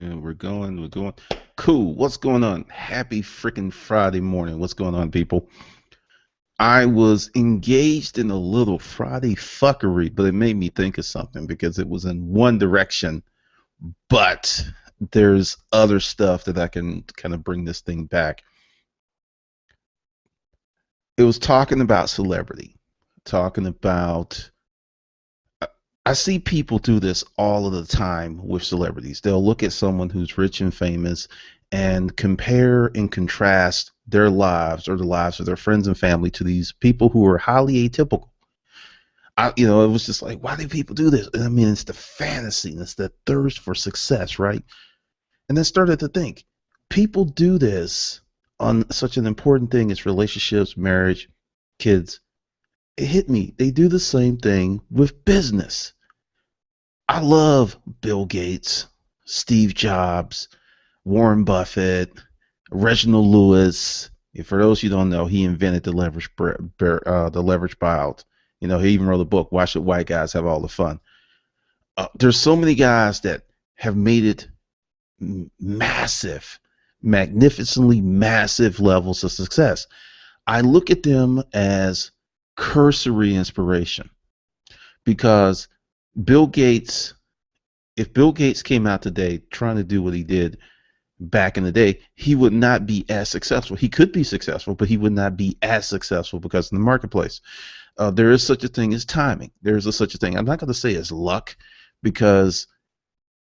And we're going. Cool. What's going on? Happy freaking Friday morning. What's going on, people? I was engaged in a little Friday fuckery, but it made me think of something because it was in one direction, but there's other stuff that I can kind of bring this thing back. It was talking about celebrity, talking about I see people do this all of the time with celebrities. They'll look at someone who's rich and famous and compare and contrast their lives or the lives of their friends and family to these people who are highly atypical. It was just like, why do people do this? And I mean, it's the fantasy, and it's the thirst for success, right? And then started to think, people do this on such an important thing as relationships, marriage, kids. It hit me. They do the same thing with business. I love Bill Gates, Steve Jobs, Warren Buffett, Reginald Lewis. For those you don't know, he invented the leverage buyout. He even wrote a book. Why should white guys have all the fun? There's so many guys that have made it massive, magnificently massive levels of success. I look at them as cursory inspiration because Bill Gates, if Bill Gates came out today trying to do what he did back in the day, he would not be as successful. He could be successful, but he would not be as successful because in the marketplace, there is such a thing as timing. There is such a thing. I'm not going to say as luck because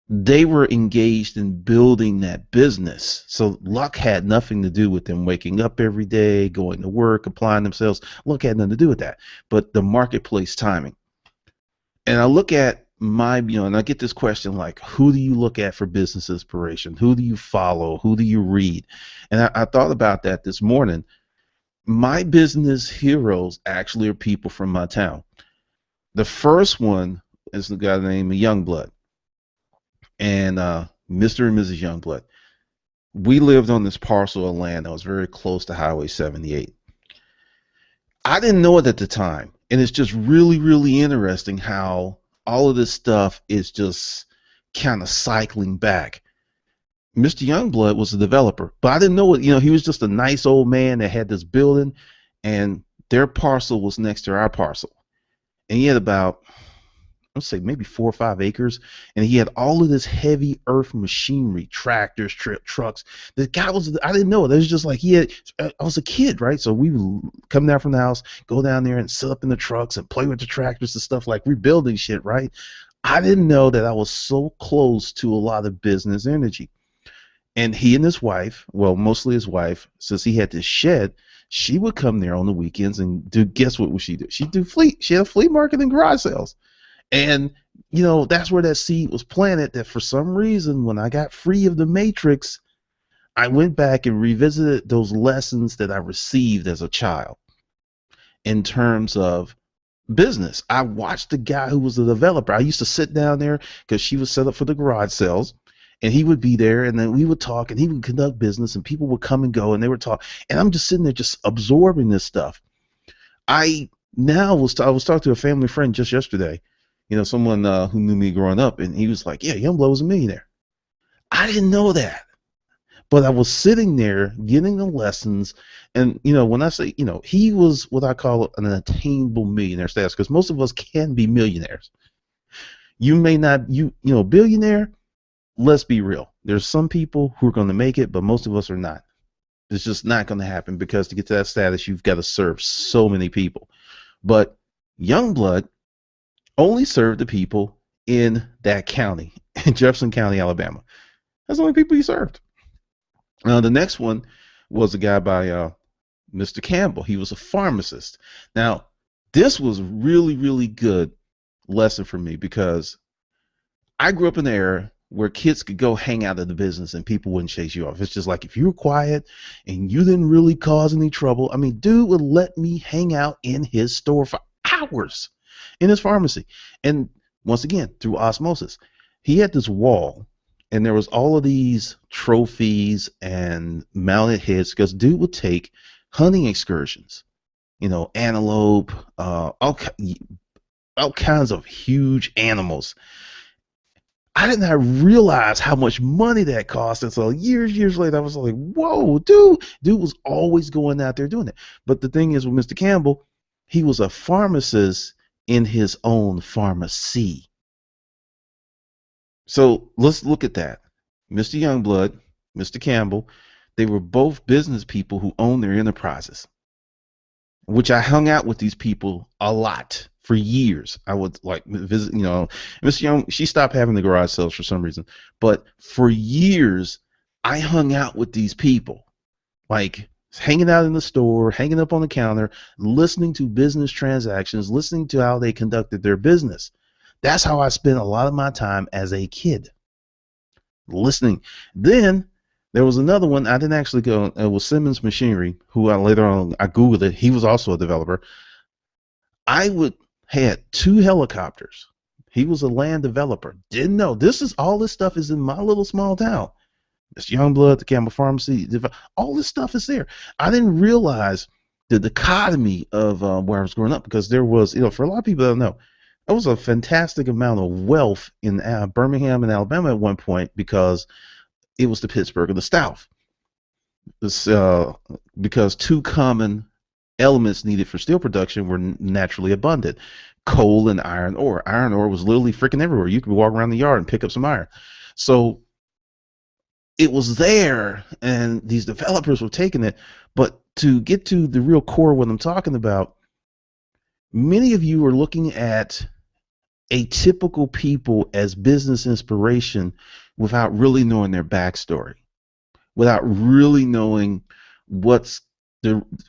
they were engaged in building that business. So luck had nothing to do with them waking up every day, going to work, applying themselves. Luck had nothing to do with that. But the marketplace timing. And I look at and I get this question like, who do you look at for business inspiration? Who do you follow? Who do you read? And I thought about that this morning. My business heroes actually are people from my town. The first one is the guy named Youngblood, and Mr. and Mrs. Youngblood. We lived on this parcel of land that was very close to Highway 78. I didn't know it at the time. And it's just really, really interesting how all of this stuff is just kind of cycling back. Mr. Youngblood was a developer, but I didn't know it. He was just a nice old man that had this building, and their parcel was next to our parcel. And he had about, let's say, maybe 4 or 5 acres, and he had all of this heavy earth machinery, tractors, trucks. The guy was, I didn't know it. It was just like I was a kid, right? So we would come down from the house, go down there and sit up in the trucks and play with the tractors and stuff, like rebuilding shit, right? I didn't know that I was so close to a lot of business energy. And he and his wife, well, mostly his wife, since he had this shed, she would come there on the weekends and do, guess what would she do? She had a flea market and garage sales. And, that's where that seed was planted, that for some reason, when I got free of the matrix, I went back and revisited those lessons that I received as a child in terms of business. I watched the guy who was a developer. I used to sit down there because she was set up for the garage sales, and he would be there, and then we would talk, and he would conduct business, and people would come and go, and they would talk, and I'm just sitting there just absorbing this stuff. I was talking to a family friend just yesterday, someone who knew me growing up, and he was like, "Yeah, Youngblood was a millionaire." I didn't know that, but I was sitting there getting the lessons, and when I say, he was what I call an attainable millionaire status, because most of us can be millionaires. You may not, billionaire. Let's be real. There's some people who are going to make it, but most of us are not. It's just not going to happen because to get to that status, you've got to serve so many people. But Youngblood only served the people in that county, in Jefferson County, Alabama. That's the only people he served. The next one was a guy by Mr. Campbell. He was a pharmacist. Now, this was really, really good lesson for me because I grew up in the era where kids could go hang out at the business and people wouldn't chase you off. It's just like if you were quiet and you didn't really cause any trouble. I mean, dude would let me hang out in his store for hours in his pharmacy. And once again, through osmosis, he had this wall and there was all of these trophies and mounted heads because dude would take hunting excursions, antelope, all kinds of huge animals. I did not realize how much money that cost. And so years later, I was like, whoa, dude was always going out there doing it. But the thing is with Mr. Campbell, he was a pharmacist in his own pharmacy. So let's look at that. Mr. Youngblood, Mr. Campbell, they were both business people who owned their enterprises, which I hung out with these people a lot for years. I would like visit, Miss Young, she stopped having the garage sales for some reason, but for years I hung out with these people, like hanging out in the store, hanging up on the counter, listening to business transactions, listening to how they conducted their business. That's how I spent a lot of my time as a kid, listening. Then there was another one. I didn't actually go. It was Simmons Machinery, who I later on I googled it. He was also a developer. I would had two helicopters. He was a land developer. Didn't know all this stuff is in my little small town. It's Youngblood, the Campbell Pharmacy, all this stuff is there. I didn't realize the dichotomy of where I was growing up, because there was, for a lot of people that don't know, there was a fantastic amount of wealth in Birmingham and Alabama at one point, because it was the Pittsburgh of the South. This, because two common elements needed for steel production were naturally abundant: coal and iron ore. Iron ore was literally freaking everywhere. You could walk around the yard and pick up some iron. So it was there, and these developers were taking it. But to get to the real core of what I'm talking about, many of you are looking at atypical people as business inspiration without really knowing their backstory, without really knowing what's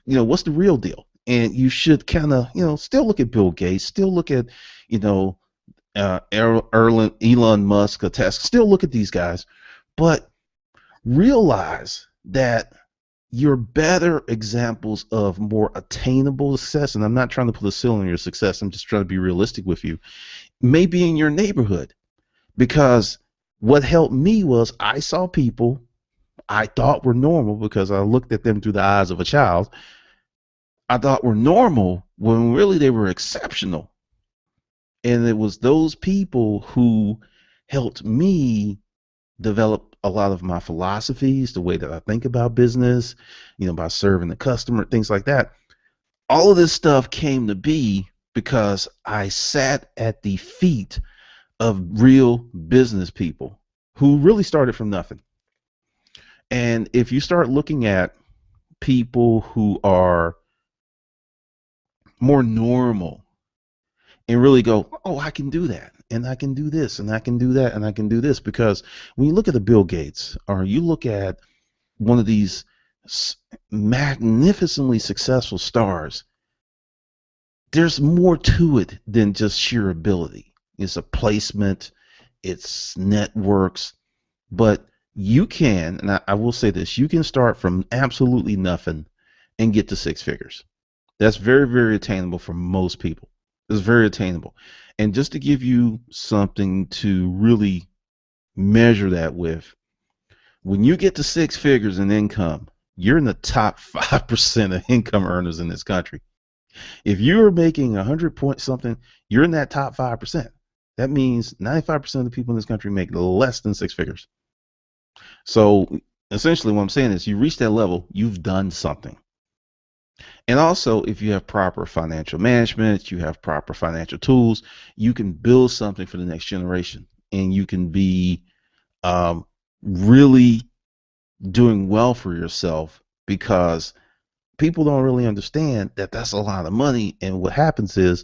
what's the real deal. And you should kind of, still look at Bill Gates, still look at, Elon Musk, or Tesla, still look at these guys, but realize that you're better examples of more attainable success. And I'm not trying to put a ceiling on your success. I'm just trying to be realistic with you. Maybe in your neighborhood, because what helped me was I saw people I thought were normal, because I looked at them through the eyes of a child. I thought were normal when really they were exceptional. And it was those people who helped me develop a lot of my philosophies, the way that I think about business, by serving the customer, things like that. All of this stuff came to be because I sat at the feet of real business people who really started from nothing. And if you start looking at people who are more normal and really go, oh, I can do that, and I can do this, and I can do that, and I can do this, because when you look at the Bill Gates, or you look at one of these magnificently successful stars, there's more to it than just sheer ability. It's a placement, it's networks, but you can, and I will say this, you can start from absolutely nothing and get to six figures. That's very, very attainable for most people. It's very attainable. And just to give you something to really measure that with, when you get to six figures in income, you're in the top 5% of income earners in this country. If you're making 100 point something, you're in that top 5%. That means 95% of the people in this country make less than six figures. So essentially what I'm saying is, you reach that level, you've done something. And also, if you have proper financial management, you have proper financial tools, you can build something for the next generation, and you can be really doing well for yourself, because people don't really understand that that's a lot of money. And what happens is,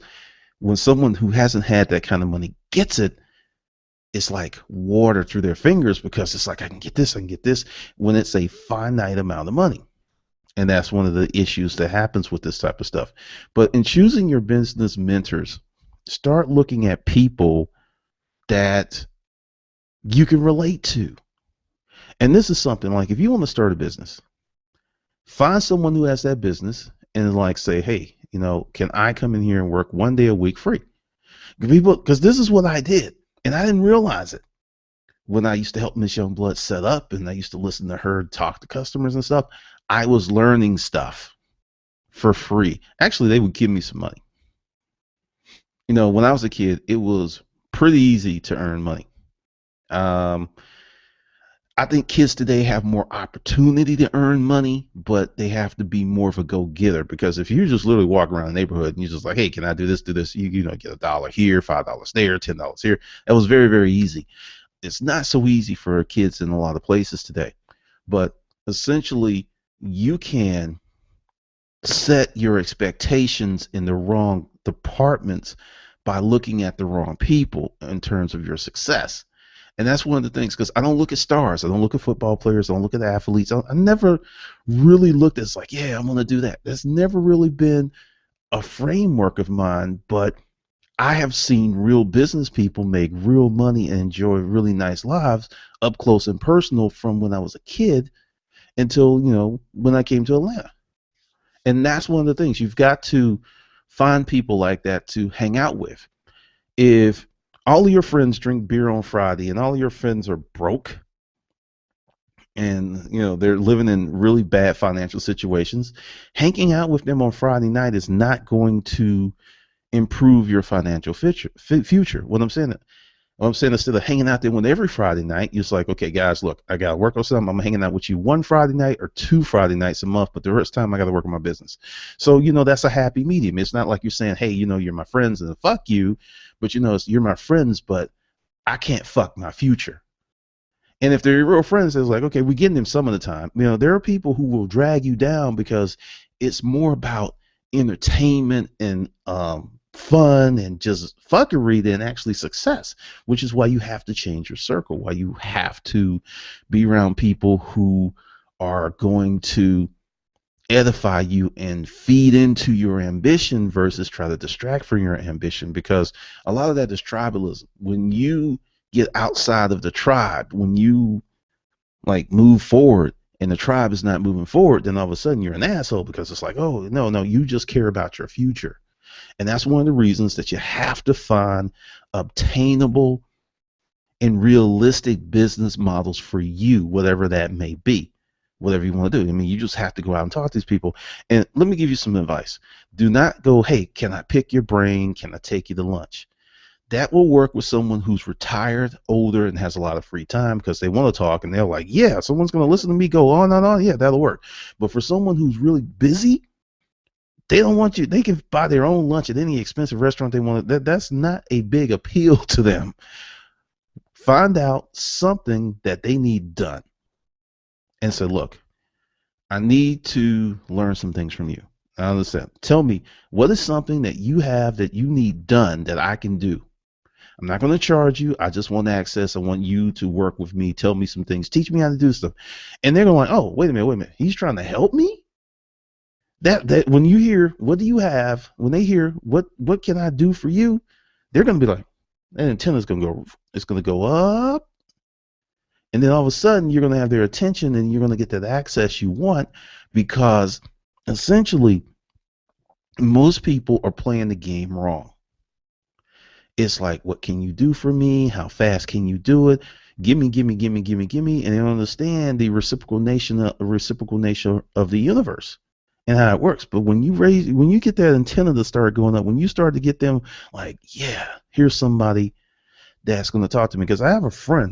when someone who hasn't had that kind of money gets it, it's like water through their fingers, because it's like, I can get this, when it's a finite amount of money. And that's one of the issues that happens with this type of stuff. But in choosing your business mentors, start looking at people that you can relate to. And this is something like, if you want to start a business, find someone who has that business and like say, hey, can I come in here and work one day a week free? Because this is what I did, and I didn't realize it. When I used to help Miss Youngblood set up, and I used to listen to her talk to customers and stuff, I was learning stuff for free. Actually, they would give me some money. When I was a kid, it was pretty easy to earn money. Um, I think kids today have more opportunity to earn money, but they have to be more of a go-getter, because if you just literally walk around the neighborhood and you're just like, hey, can I do this? You know, get $1 here, $5 there, $10 here. That was very, very easy. It's not so easy for kids in a lot of places today. But essentially, you can set your expectations in the wrong departments by looking at the wrong people in terms of your success. And that's one of the things, because I don't look at stars. I don't look at football players. I don't look at athletes. I never really looked at, it's like, yeah, I'm going to do that. That's never really been a framework of mine. But I have seen real business people make real money and enjoy really nice lives up close and personal from when I was a kid until, when I came to Atlanta. And that's one of the things. You've got to find people like that to hang out with. If all of your friends drink beer on Friday and all of your friends are broke and they're living in really bad financial situations, hanging out with them on Friday night is not going to improve your financial future. What I'm saying, instead of hanging out there with every Friday night, you're just like, okay, guys, look, I got to work on something. I'm hanging out with you one Friday night or two Friday nights a month, but the rest of the time I got to work on my business. So, that's a happy medium. It's not like you're saying, hey, you're my friends and fuck you, but you're my friends, but I can't fuck my future. And if they're your real friends, it's like, okay, we're getting them some of the time. There are people who will drag you down because it's more about entertainment and fun and just fuckery than actually success, which is why you have to change your circle, why you have to be around people who are going to edify you and feed into your ambition versus try to distract from your ambition, because a lot of that is tribalism. When you get outside of the tribe, when you like move forward and the tribe is not moving forward, then all of a sudden you're an asshole, because it's like, oh, no, you just care about your future. And that's one of the reasons that you have to find obtainable and realistic business models for you, whatever that may be, whatever you want to do. I mean, you just have to go out and talk to these people. And let me give you some advice. Do not go, hey, can I pick your brain? Can I take you to lunch? That will work with someone who's retired, older, and has a lot of free time, because they want to talk and they're like, yeah, someone's going to listen to me go on and on. Yeah, that'll work. But for someone who's really busy, they don't want you. They can buy their own lunch at any expensive restaurant they want. That's not a big appeal to them. Find out something that they need done and say, look, I need to learn some things from you. I understand. Tell me, what is something that you have that you need done that I can do? I'm not going to charge you. I just want access. I want you to work with me. Tell me some things. Teach me how to do stuff. And they're going like, oh, wait a minute. He's trying to help me? That when you hear, what do you have? When they hear, what can I do for you? They're going to be like, that antenna's going to go, it's going to go up. And then all of a sudden you're going to have their attention and you're going to get that access you want, because essentially most people are playing the game wrong. It's like, what can you do for me? How fast can you do it? Give me. And they don't understand the reciprocal nature of the universe and how it works. But when you get that antenna to start going up, when you start to get them like, yeah, here's somebody that's going to talk to me. Because I have a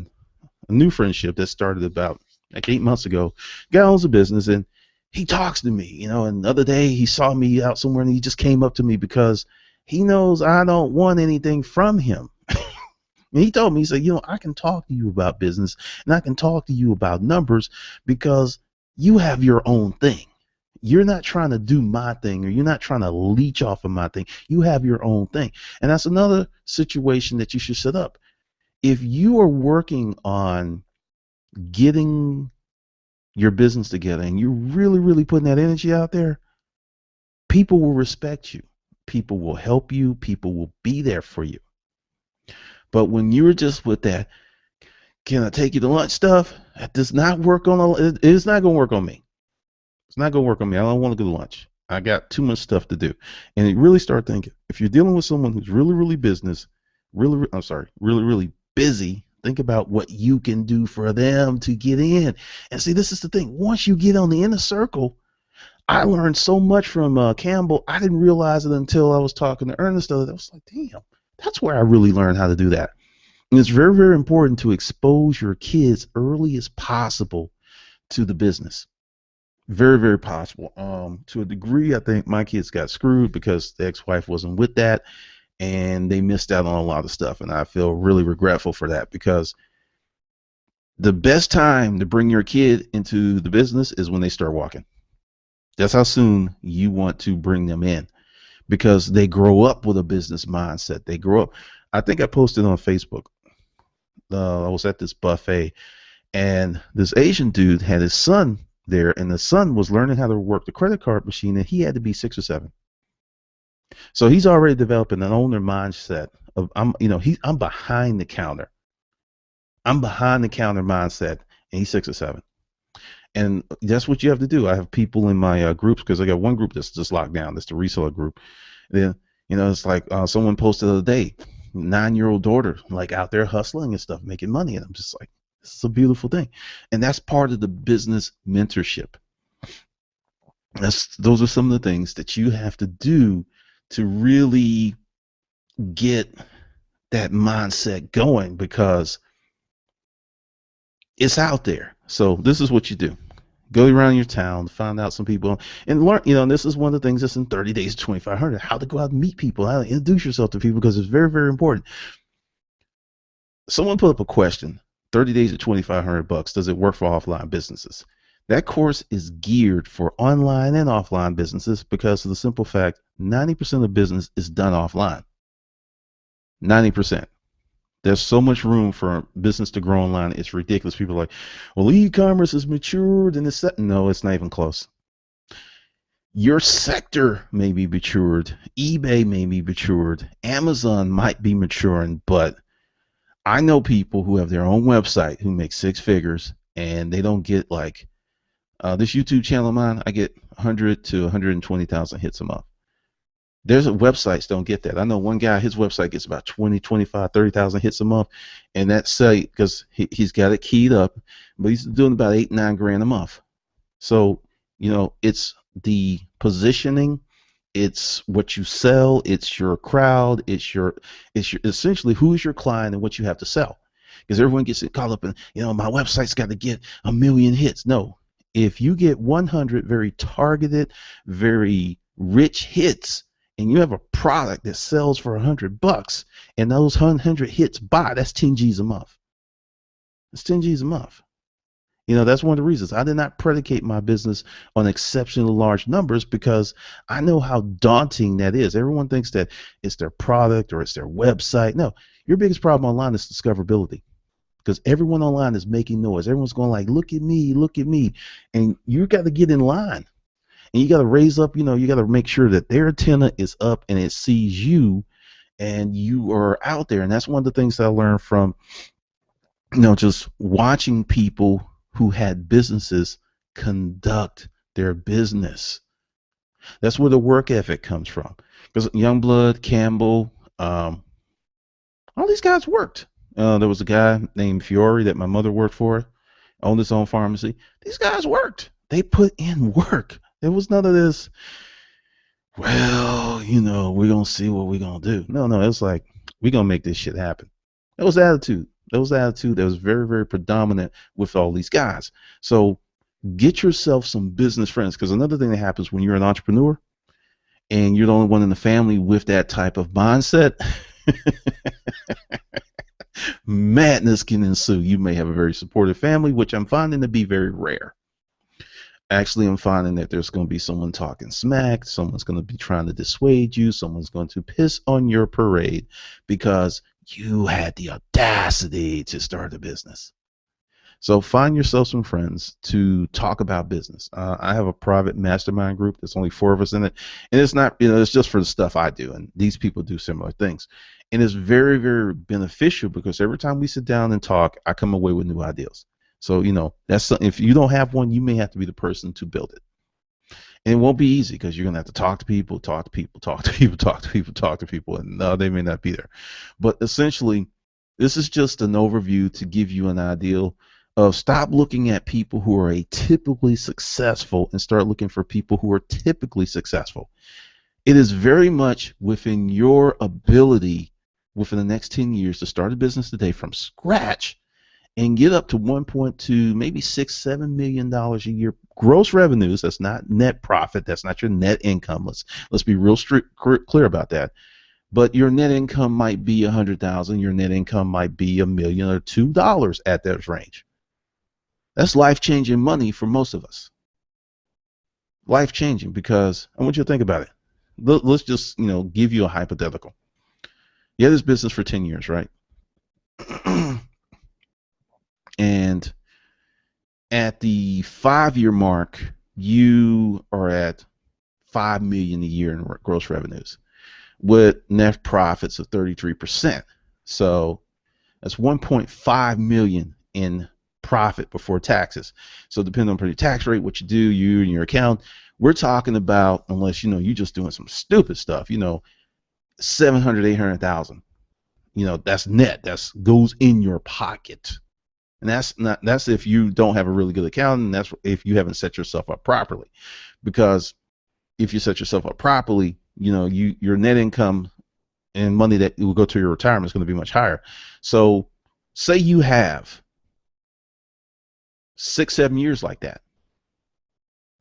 new friendship that started about like 8 months ago. Guy owns a business and he talks to me, and the other day he saw me out somewhere and he just came up to me because he knows I don't want anything from him. And he told me, he said, I can talk to you about business and I can talk to you about numbers because you have your own thing. You're not trying to do my thing, or you're not trying to leech off of my thing. You have your own thing. And that's another situation that you should set up. If you are working on getting your business together and you're really, really putting that energy out there, people will respect you. People will help you. People will be there for you. But when you're just with that, can I take you to lunch stuff? That does not work it's not going to work on me. It's not going to work on me. I don't want to go to lunch. I got too much stuff to do. And you really start thinking, if you're dealing with someone who's really, really really busy, think about what you can do for them to get in. And see, this is the thing. Once you get on the inner circle, I learned so much from Campbell. I didn't realize it until I was talking to Ernest. I was like, damn, that's where I really learned how to do that. And it's very, very important to expose your kids early as possible to the business. Very, very possible. To a degree, I think my kids got screwed because the ex-wife wasn't with that, and they missed out on a lot of stuff. And I feel really regretful for that, because the best time to bring your kid into the business is when they start walking. That's how soon you want to bring them in, because they grow up with a business mindset. They grow up. I think I posted on Facebook. I was at this buffet, and this Asian dude had his son there, and the son was learning how to work the credit card machine, and he had to be 6 or 7. So he's already developing an owner mindset of, I'm behind the counter. I'm behind the counter mindset, and he's 6 or 7. And that's what you have to do. I have people in my groups, because I got one group that's just locked down. That's the reseller group. Then, it's like someone posted the other day, 9-year-old daughter, like out there hustling and stuff, making money. And I'm just like, this is a beautiful thing. And that's part of the business mentorship. Those are some of the things that you have to do to really get that mindset going, because it's out there. So this is what you do. Go around your town, find out some people, and learn. And this is one of the things that's in 30 days to 2,500. How to go out and meet people, how to introduce yourself to people, because it's very, very important. Someone put up a question: 30 days at $2,500. Does it work for offline businesses? That course is geared for online and offline businesses, because of the simple fact 90% of business is done offline. 90%. There's so much room for business to grow online. It's ridiculous. People are like, well, e-commerce is matured and it's set. No, it's not even close. Your sector may be matured. eBay may be matured. Amazon might be maturing, but I know people who have their own website who make 6 figures, and they don't get like this YouTube channel of mine. I get 100 to 120,000 hits a month. There's websites don't get that. I know one guy, his website gets about 20, 25, 30,000 hits a month, and that's because he's got it keyed up, but he's doing about 8, 9 grand a month. So, it's the positioning, it's what you sell, it's your crowd, it's your essentially who is your client and what you have to sell. Because everyone gets caught up in, my website's got to get 1 million hits. No, if you get 100 very targeted, very rich hits, and you have a product that sells for $100, and those 100 hits that's 10 G's a month. It's 10 G's a month. That's one of the reasons I did not predicate my business on exceptionally large numbers, because I know how daunting that is. Everyone thinks that it's their product or it's their website. No, your biggest problem online is discoverability, because everyone online is making noise. Everyone's going like, look at me, and you got to get in line. And you got to raise up, you got to make sure that their antenna is up and it sees you and you are out there. And that's one of the things that I learned from, just watching people who had businesses conduct their business. That's where the work ethic comes from. Because Youngblood, Campbell, all these guys worked. There was a guy named Fiore that my mother worked for, owned his own pharmacy. These guys worked. They put in work. There was none of this, well, we're going to see what we're going to do. No, it's like, we're going to make this shit happen. That was the attitude. That was very, very predominant with all these guys. So get yourself some business friends, because another thing that happens when you're an entrepreneur and you're the only one in the family with that type of mindset, madness can ensue. You may have a very supportive family, which I'm finding to be very rare. Actually, I'm finding that there's going to be someone talking smack, someone's going to be trying to dissuade you, someone's going to piss on your parade because you had the audacity to start a business. So find yourself some friends to talk about business. I have a private mastermind group. There's only 4 of us in it, and it's not, it's just for the stuff I do, and these people do similar things. And it's very, very beneficial, because every time we sit down and talk, I come away with new ideas. So, that's something. If you don't have one, you may have to be the person to build it. And it won't be easy, because you're going to have to talk to people, and no, they may not be there. But essentially, this is just an overview to give you an idea of stop looking at people who are atypically successful and start looking for people who are typically successful. It is very much within your ability within the next 10 years to start a business today from scratch and get up to 1.2, maybe $6-7 million a year gross revenues. That's not net profit. That's not your net income. Let's be real clear about that. But your net income might be 100,000. Your net income might be $1 million or $2 at that range. That's life-changing money for most of us. Life-changing, because I want you to think about it. Let's just give you a hypothetical. You had this business for 10 years, right? And at the 5-year mark, you are at $5 million a year in gross revenues with net profits of 33%. So that's 1.5 million in profit before taxes. So depending on your tax rate, what you do, you and your account, we're talking about, unless you're just doing some stupid stuff, 700, 800,000. That's net. That's goes in your pocket. And that's if you don't have a really good accountant, and that's if you haven't set yourself up properly. Because if you set yourself up properly, your net income and money that will go to your retirement is going to be much higher. So say you have 6-7 years like that,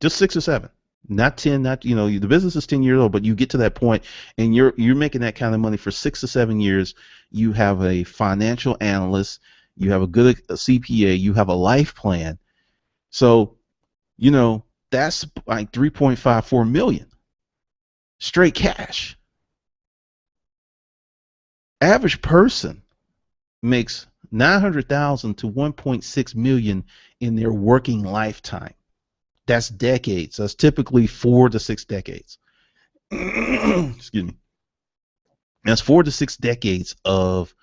just 6 or 7, not 10, not the business is 10 years old, but you get to that point and you're making that kind of money for 6 to 7 years. You have a financial analyst, you have a good CPA, you have a life plan. So that's like 3.54 million straight cash. Average person makes 900,000 to 1.6 million in their working lifetime. That's decades. That's typically 4 to 6 decades. Excuse me. That's 4 to 6 decades of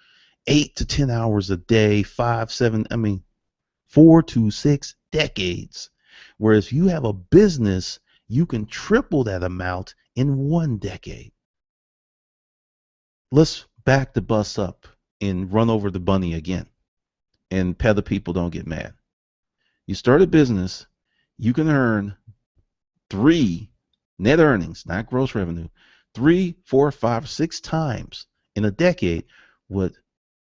8 to 10 hours a day, 5, 7, 4 to 6 decades. Whereas if you have a business, you can triple that amount in 1 decade. Let's back the bus up and run over the bunny again, and pay the people don't get mad. You start a business, you can earn 3 net earnings, not gross revenue, 3, 4, 5, 6 times in a decade what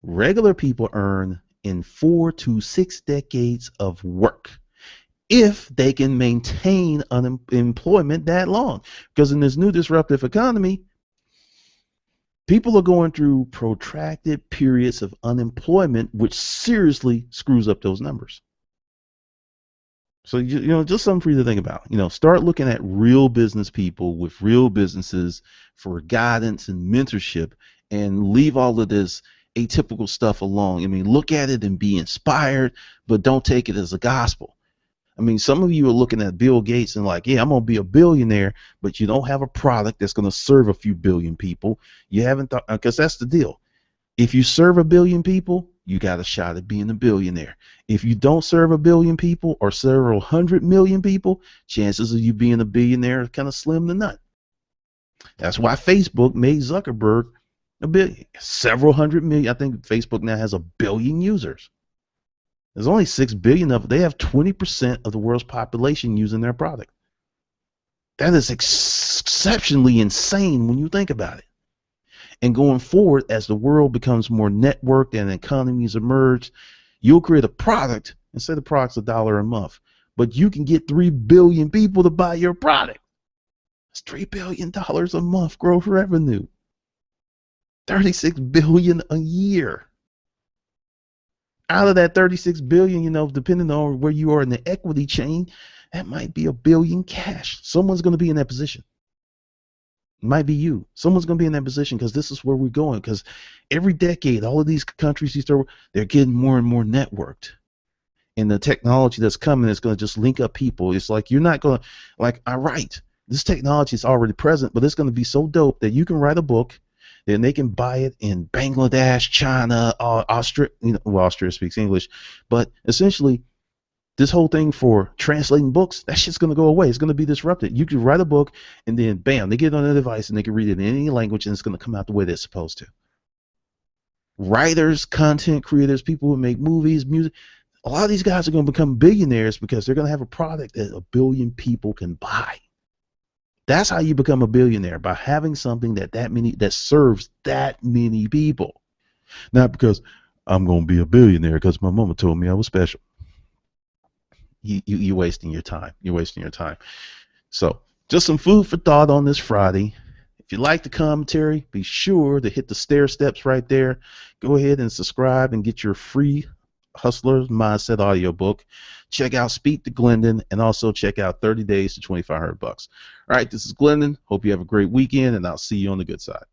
regular people earn in 4 to 6 decades of work, if they can maintain unemployment that long. Because in this new disruptive economy, people are going through protracted periods of unemployment, which seriously screws up those numbers. So, just something for you to think about. Start looking at real business people with real businesses for guidance and mentorship, and leave all of this atypical stuff alone. Look at it and be inspired, but don't take it as a gospel. Some of you are looking at Bill Gates and like, yeah, I'm going to be a billionaire, but you don't have a product that's going to serve a few billion people. You haven't thought, because that's the deal. If you serve 1 billion people, you got a shot at being a billionaire. If you don't serve 1 billion people or several 100 million people, chances of you being a billionaire are kind of slim to none. That's why Facebook made Zuckerberg a billion, several 100 million. I think Facebook now has 1 billion users. There's only 6 billion of it. They have 20% of the world's population using their product. That is exceptionally insane when you think about it. And going forward, as the world becomes more networked and economies emerge, you'll create a product, and say the product's $1 a month, but you can get 3 billion people to buy your product. It's $3 billion a month gross revenue. 36 billion a year. Out of that 36 billion, depending on where you are in the equity chain, that might be 1 billion cash. Someone's going to be in that position. It might be you. Someone's going to be in that position, because this is where we're going. Because every decade, all of these countries, they're getting more and more networked. And the technology that's coming is going to just link up people. It's like you're not going to, all right, this technology is already present, but it's going to be so dope that you can write a book, then they can buy it in Bangladesh, China, Austria. Austria speaks English, but essentially, this whole thing for translating books, that shit's going to go away. It's going to be disrupted. You can write a book, and then bam, they get it on their device, and they can read it in any language, and it's going to come out the way they're supposed to. Writers, content creators, people who make movies, music, a lot of these guys are going to become billionaires because they're going to have a product that 1 billion people can buy. That's how you become a billionaire, by having something that serves that many people. Not because I'm going to be a billionaire because my mama told me I was special. You're wasting your time. You're wasting your time. So, just some food for thought on this Friday. If you like the commentary, be sure to hit the stair steps right there. Go ahead and subscribe and get your free Hustler's Mindset audiobook. Check out Speak to Glendon, and also check out 30 Days to $2,500. All right, this is Glendon. Hope you have a great weekend, and I'll see you on the good side.